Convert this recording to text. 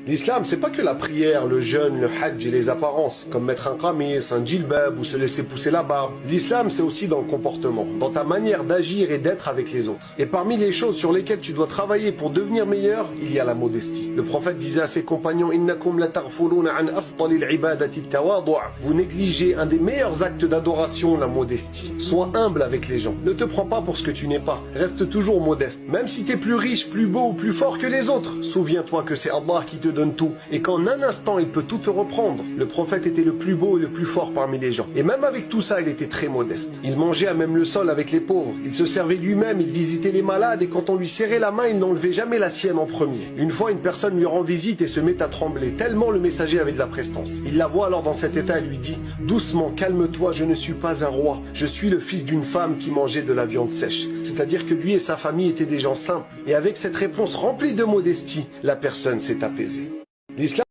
L'islam, c'est pas que la prière, le jeûne, le hajj et les apparences, comme mettre un qamis, un djilbab ou se laisser pousser la barbe. L'islam, c'est aussi dans le comportement, dans ta manière d'agir et d'être avec les autres. Et parmi les choses sur lesquelles tu dois travailler pour devenir meilleur, il y a la modestie. Le prophète disait à ses compagnons, Innakum la taghfuluna an afdalil ibadati at-tawadu'. Vous négligez un des meilleurs actes d'adoration, la modestie. Sois humble avec les gens. Ne te prends pas pour ce que tu n'es pas. Reste toujours modeste. Même si t'es plus riche, plus beau ou plus fort que les autres, souviens-toi que c'est Allah qui te donne tout et qu'en un instant il peut tout te reprendre. Le prophète était le plus beau et le plus fort parmi les gens. Et même avec tout ça, il était très modeste. Il mangeait à même le sol avec les pauvres. Il se servait lui-même, il visitait les malades et quand on lui serrait la main, il n'enlevait jamais la sienne en premier. Une fois, une personne lui rend visite et se met à trembler, tellement le messager avait de la prestance. Il la voit alors dans cet état et lui dit « Doucement, calme-toi, je ne suis pas un roi. Je suis le fils d'une femme qui mangeait de la viande sèche. » C'est-à-dire que lui et sa famille étaient des gens simples. Et avec cette réponse remplie de modestie, la personne s'est apaisée. L'islam